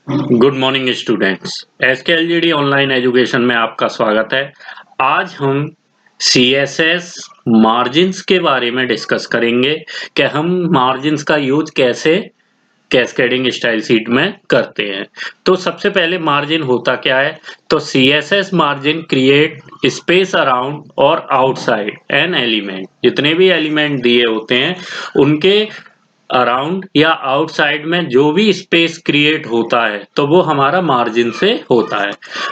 Good morning students. SKLGD online education में आपका स्वागत है। आज हम सीएसएस मार्जिन्स के बारे में डिस्कस करेंगे कि हम मार्जिन्स का यूज कैसे कैस्केडिंग स्टाइल शीट में करते हैं। तो सबसे पहले मार्जिन होता क्या है? तो CSS margin create space around और आउटसाइड एन एलिमेंट। जितने भी एलिमेंट दिए होते हैं उनके अराउंड या आउटसाइड में जो भी स्पेस क्रिएट होता है तो वो हमारा मार्जिन से होता है।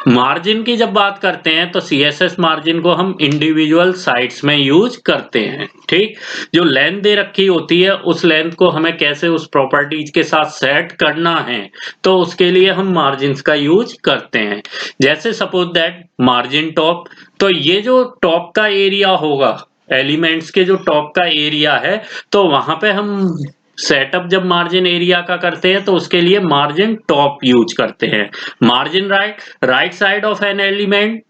मार्जिन की जब बात करते हैं तो सीएसएस मार्जिन को हम इंडिविजुअल साइट्स में यूज करते हैं। ठीक, जो लेंथ दे रखी होती है उस लेंथ को हमें कैसे उस प्रॉपर्टीज के साथ सेट करना है तो उसके लिए हम मार्जिन्स का यूज करते हैं। जैसे सपोज दैट मार्जिन टॉप, तो ये जो टॉप का एरिया होगा, एलिमेंट्स के जो टॉप का एरिया है, तो वहां पे हम सेटअप जब मार्जिन एरिया का करते हैं तो उसके लिए मार्जिन टॉप यूज करते हैं। Margin right side of an element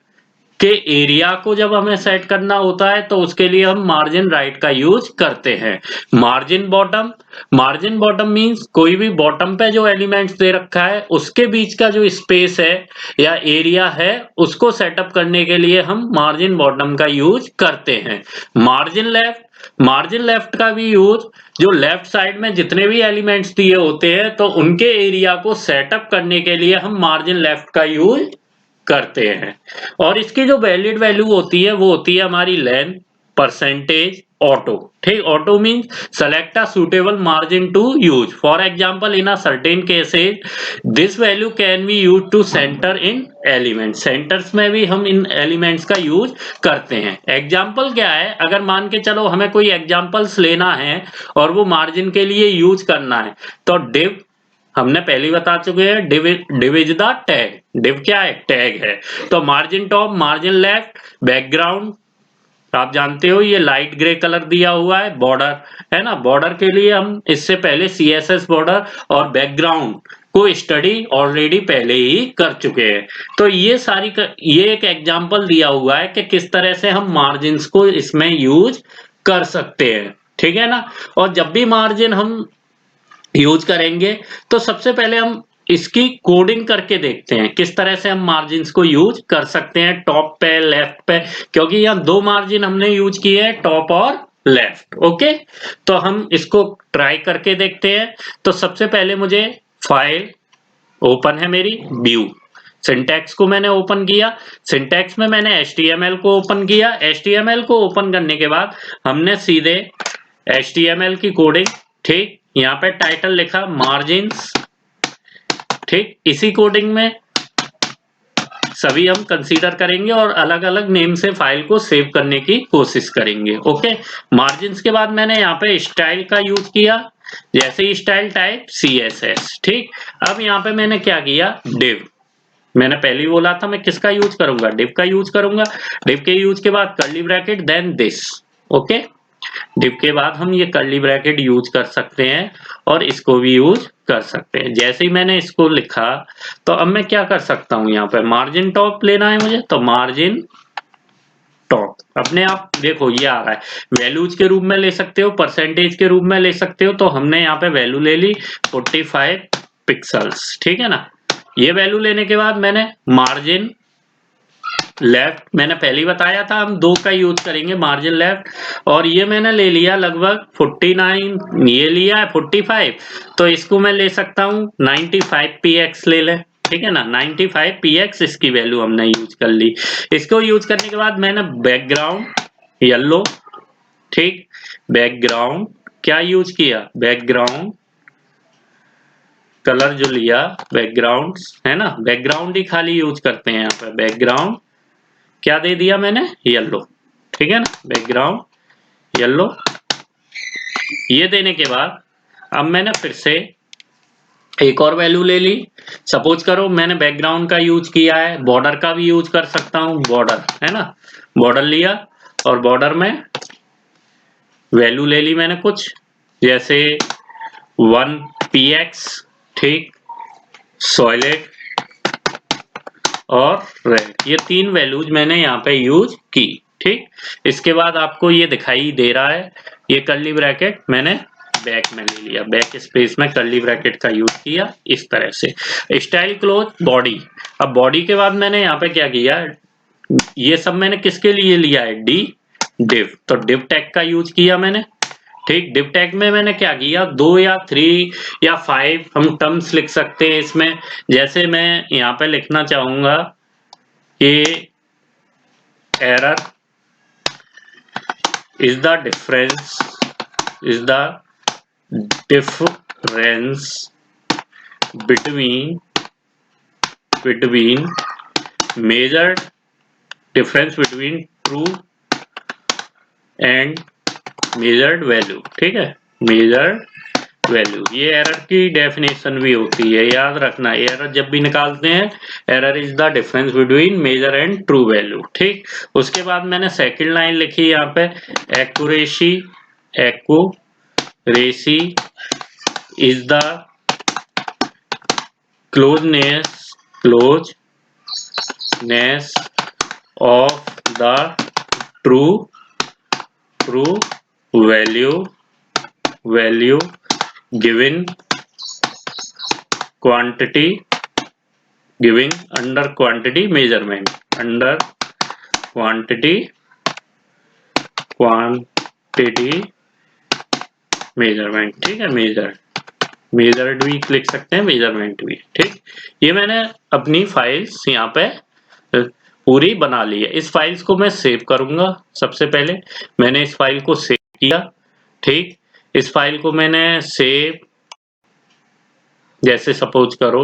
के एरिया को जब हमें सेट करना होता है तो उसके लिए हम मार्जिन राइट का यूज करते हैं। मार्जिन बॉटम मींस कोई भी बॉटम पे जो एलिमेंट्स दे रखा है उसके बीच का जो स्पेस है या एरिया है उसको सेटअप करने के लिए हम मार्जिन बॉटम का यूज करते हैं। मार्जिन लेफ्ट का भी यूज, जो लेफ्ट साइड में जितने भी एलिमेंट्स दिए होते हैं तो उनके एरिया को सेटअप करने के लिए हम मार्जिन लेफ्ट का यूज करते हैं। और इसकी जो वैलिड वैल्यू होती है वो होती है हमारी लेंथ परसेंटेज ऑटो। ठीक, auto means select a suitable margin to use. For example in a certain cases this value can be use to centre in element. Centres में भी हम इन एलिमेंट्स का यूज करते हैं। एग्जांपल क्या है? अगर मान के चलो हमें कोई एग्जांपल्स लेना है और वो मार्जिन के लिए यूज करना है तो डिव हमने पहले ही बता चुके हैं, div is the tag. Div क्या है? टैग है। तो margin top, margin left, background आप जानते हो ये लाइट ग्रे कलर दिया हुआ है, बॉर्डर है ना। बॉर्डर के लिए हम इससे पहले सीएसएस बॉर्डर और बैकग्राउंड को स्टडी ऑलरेडी पहले ही कर चुके हैं। तो ये एक एग्जांपल दिया हुआ है कि किस तरह से हम मार्जिन्स को इसमें यूज कर सकते हैं। ठीक है ना। और जब भी मार्जिन हम यूज करेंगे तो सबसे पहले हम इसकी कोडिंग करके देखते हैं किस तरह से हम मार्जिन्स को यूज कर सकते हैं टॉप पे लेफ्ट पे, क्योंकि यहाँ दो मार्जिन हमने यूज किए हैं, टॉप और लेफ्ट। ओके, तो हम इसको ट्राई करके देखते हैं। तो सबसे पहले मुझे फाइल ओपन है मेरी, व्यू, सिंटैक्स को मैंने ओपन किया। सिंटैक्स में मैंने HTML को ओपन किया। HTML को ओपन करने के बाद हमने सीधे HTML की कोडिंग, ठीक, यहाँ पे टाइटल लिखा मार्जिन्स। ठीक, इसी कोडिंग में सभी हम कंसीडर करेंगे और अलग अलग नेम से फाइल को सेव करने की कोशिश करेंगे। ओके, मार्जिन्स के बाद मैंने यहाँ पे स्टाइल का यूज किया, जैसे ही स्टाइल टाइप CSS। ठीक, अब यहाँ पे मैंने क्या किया, डिव। मैंने पहले ही बोला था मैं किसका यूज करूंगा, डिव का यूज करूंगा। डिव के यूज के बाद curly bracket then this. Okay, div के बाद हम ये कर्ली ब्रैकेट यूज कर सकते हैं और इसको भी यूज कर सकते हैं। जैसे ही मैंने इसको लिखा तो अब मैं क्या कर सकता हूं, यहाँ पे मार्जिन टॉप लेना है मुझे तो मार्जिन टॉप अपने आप देखो ये आ रहा है। वैल्यूज के रूप में ले सकते हो, परसेंटेज के रूप में ले सकते हो। तो हमने यहाँ पे वैल्यू ले ली 45 पिक्सल्स। ठीक है ना। ये वैल्यू लेने के बाद मैंने मार्जिन लेफ्ट, मैंने पहले ही बताया था हम दो का यूज करेंगे, मार्जिन लेफ्ट, और ये मैंने ले लिया लगभग 49, ये लिया है 45, तो इसको मैं ले सकता हूँ 95 px ले ले। ठीक है ना, 95 px इसकी वैल्यू हमने यूज कर ली। इसको यूज करने के बाद मैंने बैकग्राउंड येलो, ठीक, बैकग्राउंड क्या यूज किया, बैकग्राउंड कलर जो लिया, बैकग्राउंड है ना, बैकग्राउंड ही खाली यूज करते हैं यहाँ पे। बैकग्राउंड क्या दे दिया मैंने, येलो। ठीक है ना, बैकग्राउंड येलो। ये देने के बाद अब मैंने फिर से एक और वैल्यू ले ली। सपोज करो मैंने बैकग्राउंड का यूज किया है, बॉर्डर का भी यूज कर सकता हूं, बॉर्डर है ना। बॉर्डर लिया और बॉर्डर में वैल्यू ले ली मैंने कुछ, जैसे 1 px, ठीक, सॉलिड और रेड, ये तीन वैल्यूज मैंने यहाँ पे यूज की। ठीक, इसके बाद आपको ये दिखाई दे रहा है, ये कर्ली ब्रैकेट मैंने बैक में ले लिया, बैक स्पेस में कर्ली ब्रैकेट का यूज किया इस तरह से। स्टाइल क्लोज बॉडी, अब बॉडी के बाद मैंने यहाँ पे क्या किया, ये सब मैंने किसके लिए लिया है, डी div, तो div टैग का यूज किया मैंने। ठीक, div टैग में मैंने क्या किया, 2 या 3 या 5 हम टर्म्स लिख सकते हैं इसमें। जैसे मैं यहाँ पे लिखना चाहूंगा कि error is the difference between measured difference between true and measured value। ठीक है, measured वैल्यू, ये एरर की डेफिनेशन भी होती है, याद रखना। एरर जब भी निकालते हैं, error is the difference between measure and true value. ठीक, उसके बाद मैंने सेकंड लाइन लिखी यहाँ पे, accuracy is the closeness of the true value given under quantity measurement, ठीक है, measured भी लिख सकते हैं, measurement भी। ठीक, ये मैंने अपनी फाइल्स यहाँ पे पूरी बना ली है। इस फाइल्स को मैं सेव करूंगा। सबसे पहले मैंने इस फाइल को सेव किया। ठीक, इस फाइल को मैंने सेव, जैसे सपोज करो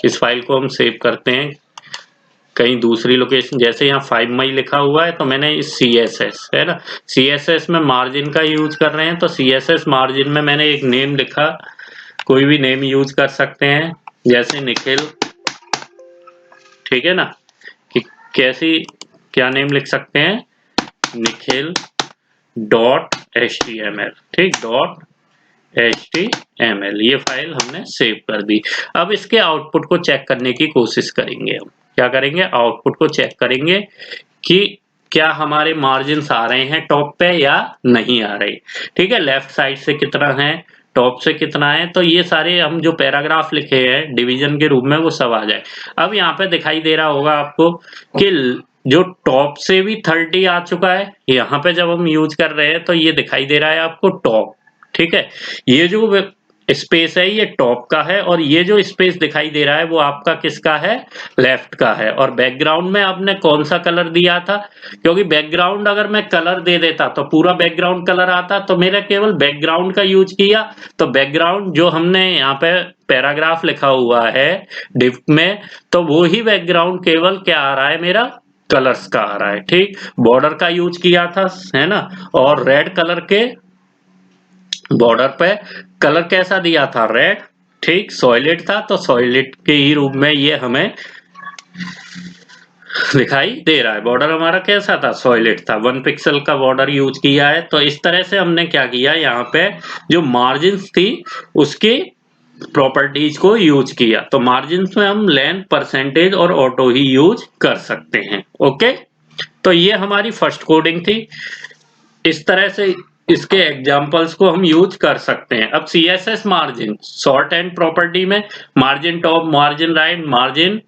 इस फाइल को हम सेव करते हैं कहीं दूसरी लोकेशन, जैसे यहाँ 5 मई लिखा हुआ है तो मैंने इस CSS है ना, CSS में मार्जिन का यूज कर रहे हैं, तो CSS मार्जिन में मैंने एक नेम लिखा, कोई भी नेम यूज कर सकते हैं, जैसे निखिल। ठीक है ना, कि कैसी क्या नेम लिख सकते हैं, निखिल .html। ठीक, .html, ये फाइल हमने सेव कर दी। अब इसके आउटपुट को चेक करने की कोशिश करेंगे। हम क्या करेंगे, आउटपुट को चेक करेंगे कि क्या हमारे मार्जिन्स आ रहे हैं टॉप पे या नहीं आ रहे। ठीक है, लेफ्ट साइड से कितना है, टॉप से कितना है, तो ये सारे हम जो पैराग्राफ लिखे हैं डिवीजन के रूप में वो सब आ जाए। अब यहाँ पे दिखाई दे रहा होगा आपको कि जो टॉप से भी 30 आ चुका है, यहाँ पे जब हम यूज कर रहे हैं तो ये दिखाई दे रहा है आपको टॉप। ठीक है, ये जो स्पेस है ये टॉप का है, और ये जो स्पेस दिखाई दे रहा है वो आपका किसका है, लेफ्ट का है। और बैकग्राउंड में आपने कौन सा कलर दिया था, क्योंकि बैकग्राउंड अगर मैं कलर दे देता तो पूरा बैकग्राउंड कलर आता, तो मेरा केवल बैकग्राउंड का यूज किया। तो बैकग्राउंड जो हमने यहाँ पे पैराग्राफ लिखा हुआ है डिव में, तो वो ही बैकग्राउंड केवल क्या आ रहा है, मेरा कलर्स का आ रहा है। ठीक, बॉर्डर का यूज किया था, है ना, और रेड कलर के बॉर्डर पे कलर कैसा दिया था, रेड। ठीक, सॉलिड था तो सॉलिड के ही रूप में ये हमें दिखाई दे रहा है। बॉर्डर हमारा कैसा था, सॉलिड था, 1 पिक्सल का बॉर्डर यूज किया है। तो इस तरह से हमने क्या किया, यहाँ पे जो मार्जिन्स थी उसकी प्रॉपर्टीज को यूज किया। तो मार्जिन्स में हम लेंथ, परसेंटेज और ऑटो ही यूज कर सकते हैं। ओके, तो ये हमारी फर्स्ट कोडिंग थी। इस तरह से इसके एग्जाम्पल्स को हम यूज कर सकते हैं। अब CSS margin shorthand property में margin top, margin right, margin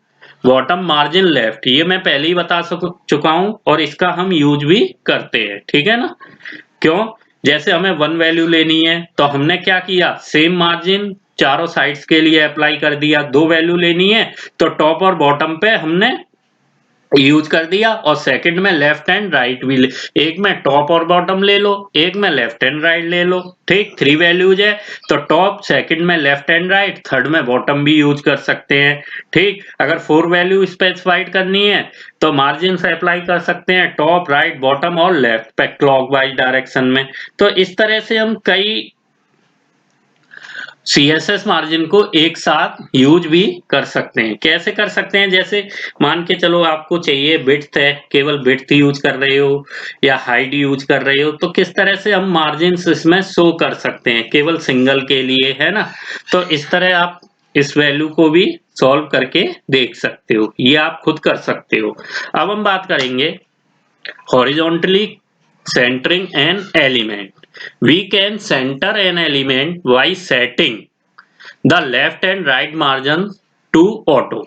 bottom, margin left, ये मैं पहले ही बता चुका हूं और इसका हम यूज भी करते हैं। ठीक है ना, क्यों, जैसे हमें 1 वैल्यू लेनी है तो हमने क्या किया, सेम मार्जिन चारों साइड्स के लिए अप्लाई कर दिया। 2 वैल्यू लेनी है तो टॉप और बॉटम पे हमने यूज कर दिया, और सेकंड में लेफ्ट एंड राइट भी एक में टॉप और बॉटम ले लो, एक में लेफ्ट एंड राइट ले लो। ठीक, 3 वैल्यूज है तो टॉप, सेकंड में लेफ्ट एंड राइट, थर्ड में बॉटम भी यूज कर सकते हैं। ठीक, अगर 4 वैल्यू स्पेसिफाइड करनी है तो मार्जिन से अप्लाई कर सकते हैं, टॉप, राइट, बॉटम और लेफ्ट पे क्लॉकवाइज डायरेक्शन में। तो इस तरह से हम कई CSS मार्जिन को एक साथ यूज भी कर सकते हैं। कैसे कर सकते हैं, जैसे मान के चलो आपको चाहिए विड्थ है, केवल विड्थ यूज कर रहे हो या हाइट यूज कर रहे हो, तो किस तरह से हम मार्जिन इसमें शो कर सकते हैं केवल सिंगल के लिए, है ना। तो इस तरह आप इस वैल्यू को भी सॉल्व करके देख सकते हो, ये आप खुद कर सकते हो। अब हम बात करेंगे horizontally centring an element. We can centre an element by setting the left and right margin to auto.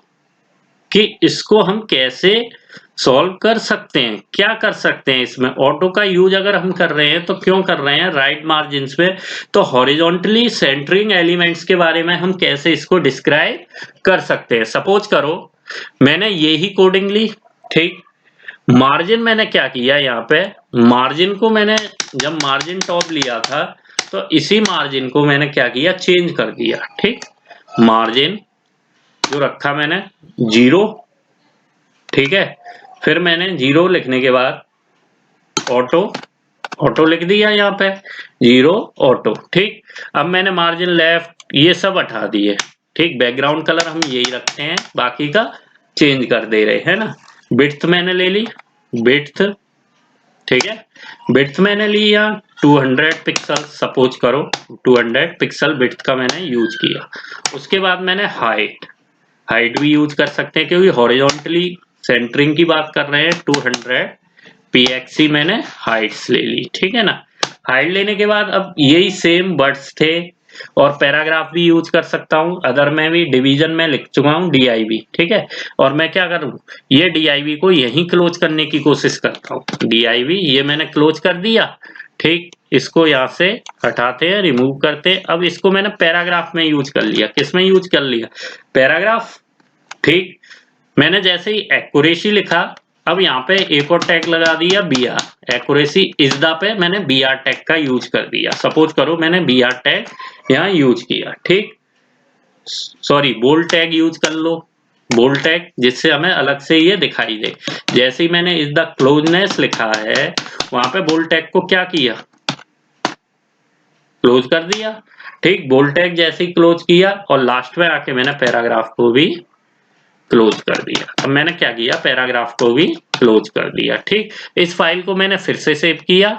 कि इसको हम कैसे सॉल्व कर सकते हैं, क्या कर सकते हैं इसमें। ऑटो का यूज अगर हम कर रहे हैं तो क्यों कर रहे हैं राइट मार्जिन्स पे, तो हॉरिजॉन्टली सेंटरिंग एलिमेंट्स के बारे में हम कैसे इसको डिस्क्राइब कर सकते हैं। सपोज करो मैंने यही कोडिंग ली, ठीक, मार्जिन मैंने क्या किया यहाँ पे, मार्जिन को मैंने जब मार्जिन टॉप लिया था तो इसी मार्जिन को मैंने क्या किया, चेंज कर दिया, ठीक। मार्जिन जो रखा मैंने 0, ठीक है। फिर मैंने 0 लिखने के बाद ऑटो, ऑटो लिख दिया यहाँ पे 0 ऑटो, ठीक। अब मैंने मार्जिन लेफ्ट ये सब हटा दिए, ठीक। बैकग्राउंड कलर हम यही रखते हैं, बाकी का चेंज कर दे रहे हैं ना। विड्थ मैंने ले ली, विड्थ, ठीक है। विड्थ मैंने लिया 200 पिक्सल, सपोज करो 200 पिक्सल विड्थ का मैंने यूज किया। उसके बाद मैंने हाइट, हाइट भी यूज कर सकते हैं क्योंकि हॉरिजॉन्टली सेंटरिंग की बात कर रहे हैं। 200 pxc मैंने हाइट्स ले ली, ठीक है ना। हाइट लेने के बाद अब यही सेम वर्ड्स थे और पैराग्राफ भी यूज कर सकता हूं। अदर में भी डिवीजन में लिख चुका हूं div, ठीक है। और मैं क्या करूं, ये div को यहीं क्लोज करने की कोशिश करता हूं। div ये मैंने क्लोज कर दिया, ठीक। इसको यहाँ से हटाते हैं, रिमूव करते हैं। अब इसको मैंने पैराग्राफ में यूज कर लिया, किस में यूज कर लिया, पैराग्राफ, ठीक। मैंने जैसे ही एक्यूरेसी लिखा, अब यहाँ पे एक और टैग लगा दिया br, accuracy is the pay मैंने br टैग का यूज कर दिया। सपोज करो मैंने br टैग यहाँ यूज किया, ठीक। सॉरी, बोल्ड टैग यूज कर लो, बोल्ड टैग, जिससे हमें अलग से ये दिखाई दे। जैसे ही मैंने इज द क्लोजनेस लिखा है वहां पे बोल्ड टैग को क्या किया, क्लोज कर दिया, ठीक। बोल्ड टैग जैसे ही क्लोज किया और लास्ट में आके मैंने पैराग्राफ को भी क्लोज कर दिया। अब मैंने क्या किया, पैराग्राफ को भी क्लोज कर दिया, ठीक। इस फाइल को मैंने फिर से सेव किया,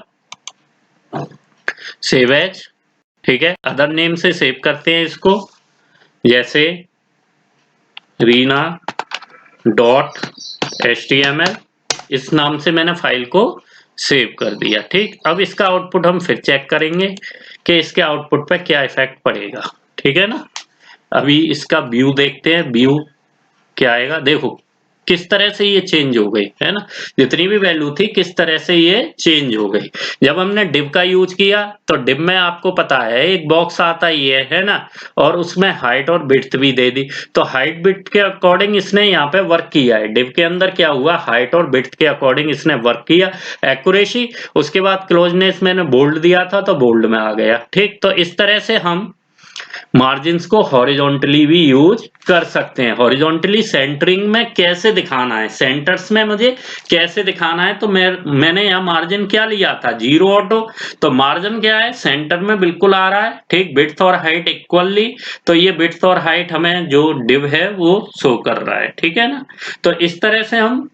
सेव एज, ठीक है। अदर नेम से सेव करते हैं इसको, जैसे रीना डॉट html, इस नाम से मैंने फाइल को सेव कर दिया, ठीक। अब इसका आउटपुट हम फिर चेक करेंगे कि इसके आउटपुट पे क्या इफेक्ट पड़ेगा, ठीक है ना। अभी इसका व्यू देखते हैं, व्यू क्या आएगा, देखो किस तरह से ये चेंज हो गई है ना। जितनी भी वैल्यू थी किस तरह से ये चेंज हो गई। जब हमने div का यूज किया तो div में आपको पता है एक बॉक्स आता ही है ना, और उसमें हाइट और विड्थ भी दे दी। तो हाइट विड्थ के अकॉर्डिंग इसने यहाँ पे वर्क किया है। div के अंदर क्या हुआ, हाइट और विड्थ के अकॉर्डिंग इसने वर्क किया। एक्यूरेसी, उसके बाद क्लोजनेस मैंने बोल्ड दिया था तो बोल्ड में आ गया, ठीक। तो इस तरह से हम मार्जिन्स को हॉरिजॉन्टली भी यूज कर सकते हैं। हॉरिजॉन्टली सेंटरिंग में कैसे दिखाना है, सेंटर्स में मुझे कैसे दिखाना है, तो मैंने यहाँ मार्जिन क्या लिया था, 0 ऑटो। तो मार्जिन क्या है, सेंटर में बिल्कुल आ रहा है, ठीक। विड्थ और हाइट इक्वली, तो ये विड्थ और हाइट हमें जो div है वो शो कर रहा है, ठीक है ना। तो इस तरह से हम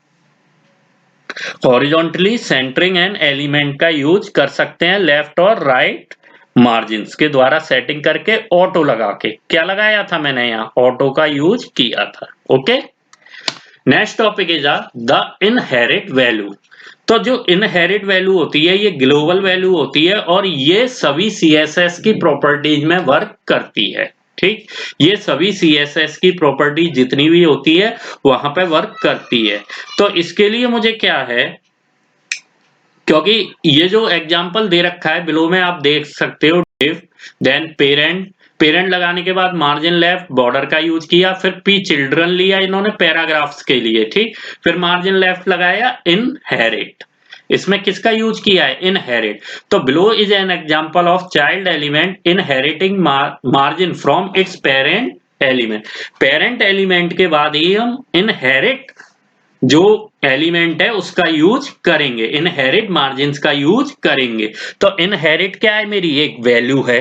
हॉरिजॉन्टली सेंटरिंग एंड एलिमेंट का यूज कर सकते हैं, लेफ्ट और राइट मार्जिन्स के द्वारा सेटिंग करके, ऑटो लगा के। क्या लगाया था मैंने यहाँ, ऑटो का यूज किया था, okay. Next topic is the inherit value. तो जो इनहेरिट वैल्यू होती है ये ग्लोबल वैल्यू होती है और ये सभी CSS की प्रॉपर्टीज में वर्क करती है, ठीक। ये सभी CSS की प्रॉपर्टी जितनी भी होती है वहां पे वर्क करती है। तो इसके लिए मुझे क्या है, क्योंकि ये जो एग्जाम्पल दे रखा है बिलो में आप देख सकते हो, div देन पेरेंट, पेरेंट लगाने के बाद मार्जिन लेफ्ट बॉर्डर का यूज किया, फिर p चिल्ड्रन लिया इन्होंने पैराग्राफ्स के लिए, ठीक। फिर मार्जिन लेफ्ट लगाया, इनहेरिट, इसमें किसका यूज किया है, इनहेरिट। तो below is an example of child element inheriting margin from its parent element. Parent element के बाद ही हम इनहेरिट जो एलिमेंट है उसका यूज करेंगे, इनहेरिट मार्जिन्स का यूज करेंगे। तो इनहेरिट क्या है, मेरी एक वैल्यू है,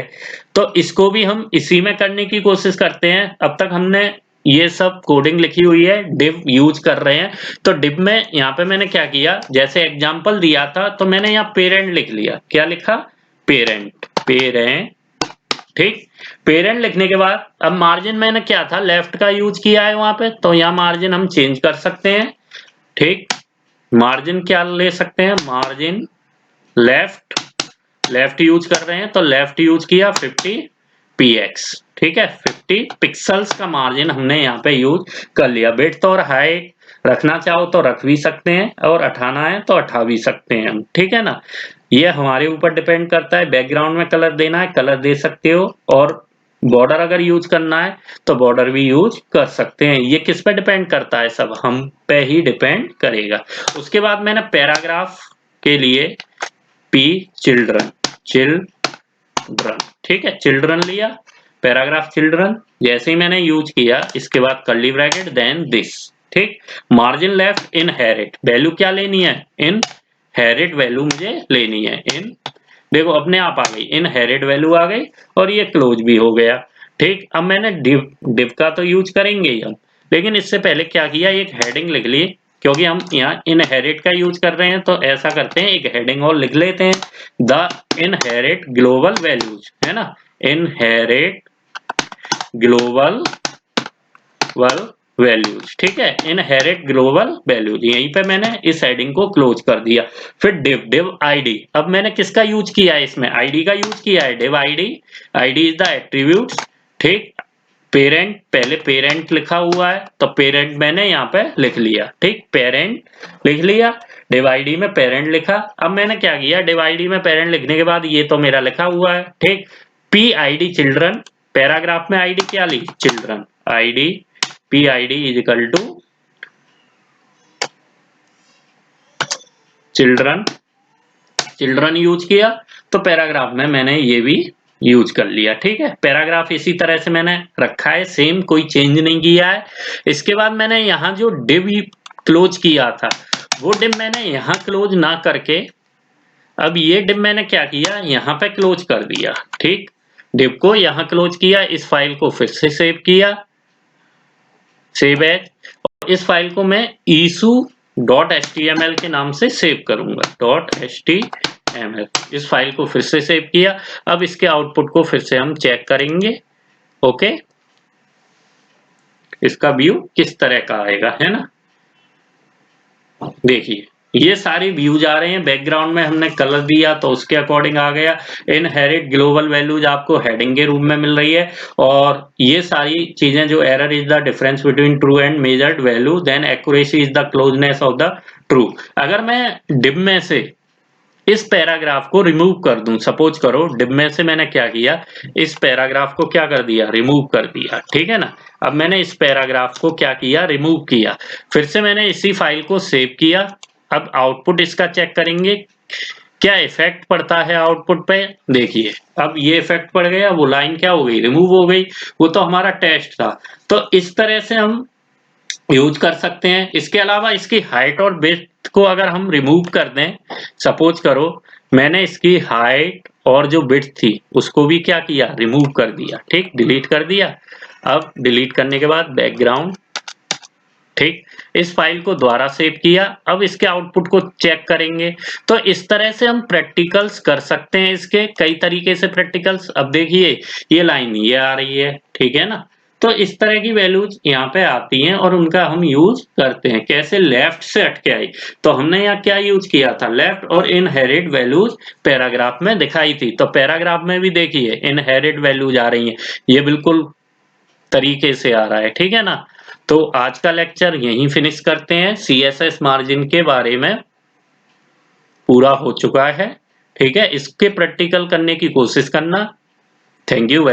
तो इसको भी हम इसी में करने की कोशिश करते हैं। अब तक हमने ये सब कोडिंग लिखी हुई है, div यूज कर रहे हैं। तो div में यहाँ पे मैंने क्या किया, जैसे एग्जांपल दिया था तो मैंने यहाँ पेरेंट लिख लिया, क्या लिखा, पेरेंट, पेरेंट, ठीक। पेरेंट लिखने के बाद अब मार्जिन मैंने क्या था, लेफ्ट का यूज किया है वहां पे, तो यहाँ मार्जिन हम चेंज कर सकते हैं, ठीक। मार्जिन क्या ले सकते हैं, मार्जिन लेफ्ट, लेफ्ट यूज कर रहे हैं तो लेफ्ट यूज किया 50 px, ठीक है। 50 पिक्सल्स का मार्जिन हमने यहाँ पे यूज कर लिया। विड्थ और हाइट रखना चाहो तो रख भी सकते हैं और हटाना है तो हटा भी सकते हैं हम, ठीक है ना। ये हमारे ऊपर डिपेंड करता है। बैकग्राउंड में कलर देना है कलर दे सकते हो, और बॉर्डर अगर यूज करना है तो बॉर्डर भी यूज कर सकते हैं। ये किस पे डिपेंड करता है, सब हम पे ही डिपेंड करेगा। उसके बाद मैंने पैराग्राफ के लिए पी चिल्ड्रन, ठीक है, चिल्ड्रन लिया, पैराग्राफ चिल्ड्रन। जैसे ही मैंने यूज किया इसके बाद कर्ली ब्रैकेट देन दिस, ठीक। मार्जिन लेफ्ट इनहेरिट वैल्यू क्या लेनी है, इनहेरिट वैल्यू मुझे लेनी है। इन देखो अपने आप आ गई, इनहेरिट वैल्यू आ गई और ये क्लोज भी हो गया, ठीक। अब मैंने डिव का तो यूज करेंगे ही हम, लेकिन इससे पहले क्या किया, एक हेडिंग लिख ली, क्योंकि हम यहाँ इनहेरिट का यूज कर रहे हैं तो ऐसा करते हैं एक हेडिंग और लिख लेते हैं, द इनहेरिट ग्लोबल वैल्यूज, है ना, इनहेरिट ग्लोबल वैल्यूज, ठीक है, इनहेरिट ग्लोबल वैल्यूज। यहीं पे मैंने इस हेडिंग को क्लोज कर दिया। फिर डिव आईडी, अब मैंने किसका यूज किया है, इसमें आईडी का यूज किया है, div ID. ID is the attributes, ठीक। पेरेंट, पहले पेरेंट लिखा हुआ है तो पेरेंट मैंने यहाँ पे लिख लिया, ठीक, पेरेंट लिख लिया। डिव आईडी में पेरेंट लिखा। अब मैंने क्या किया, डिव आईडी में पेरेंट लिखने के बाद ये तो मेरा लिखा हुआ है, ठीक। पी आईडी चिल्ड्रन, पैराग्राफ में आईडी क्या ली, children, ID P ID is equal to children, children use किया तो पैराग्राफ में मैंने ये भी यूज कर लिया, ठीक है। पैराग्राफ इसी तरह से मैंने रखा है, सेम, कोई चेंज नहीं किया है। इसके बाद मैंने यहाँ जो डिव क्लोज किया था वो डिव मैंने यहाँ क्लोज ना करके अब ये डिव मैंने क्या किया, यहाँ पे क्लोज कर दिया, ठीक। डिव को यहाँ क्लोज किया, इस फाइल को फिर से सेव किया, सेव एज, और इस फाइल को मैं issue.html के नाम से सेव करूंगा, .html। इस फाइल को फिर से सेव किया। अब इसके आउटपुट को फिर से हम चेक करेंगे, ओके। इसका व्यू किस तरह का आएगा, है ना। देखिए ये सारी व्यूज आ रहे हैं, बैकग्राउंड में हमने कलर दिया तो उसके अकॉर्डिंग आ गया। इनहेरिट ग्लोबल वैल्यूज आपको हेडिंग के रूप में मिल रही है, और ये सारी चीजें जो error is the difference between true and measured value, then accuracy is the closeness of the true. अगर मैं डिव में से इस पैराग्राफ को रिमूव कर दूं, सपोज करो डिव में से मैंने क्या किया, इस पैराग्राफ को क्या कर दिया, रिमूव कर दिया, ठीक है ना। अब मैंने इस पैराग्राफ को क्या किया, रिमूव किया, फिर से मैंने इसी फाइल को सेव किया। अब आउटपुट इसका चेक करेंगे, क्या इफेक्ट पड़ता है आउटपुट पे। देखिए अब ये इफेक्ट पड़ गया, वो लाइन क्या हो गई, रिमूव हो गई, वो तो हमारा टेस्ट था। तो इस तरह से हम यूज कर सकते हैं। इसके अलावा इसकी हाइट और विड्थ को अगर हम रिमूव कर दें, सपोज करो मैंने इसकी हाइट और जो विड्थ थी उसको भी क्या किया, रिमूव कर दिया, ठीक, डिलीट कर दिया। अब डिलीट करने के बाद बैकग्राउंड, ठीक, इस फाइल को दोबारा सेव किया। अब इसके आउटपुट को चेक करेंगे। तो इस तरह से हम प्रैक्टिकल्स कर सकते हैं, इसके कई तरीके से प्रैक्टिकल्स। अब देखिए ये लाइन ये आ रही है, ठीक है ना। तो इस तरह की वैल्यूज यहाँ पे आती हैं और उनका हम यूज करते हैं। कैसे, लेफ्ट से हटके आई तो हमने यहाँ क्या यूज किया था, लेफ्ट, और इनहेरिट वैल्यूज पैराग्राफ में दिखाई थी, तो पैराग्राफ में भी देखिए इनहेरिट वैल्यूज आ रही हैं, ये बिल्कुल तरीके से आ रहा है, ठीक है ना। तो आज का लेक्चर यहीं फिनिश करते हैं। CSS मार्जिन के बारे में पूरा हो चुका है, ठीक है। इसके प्रैक्टिकल करने की कोशिश करना। Thank you.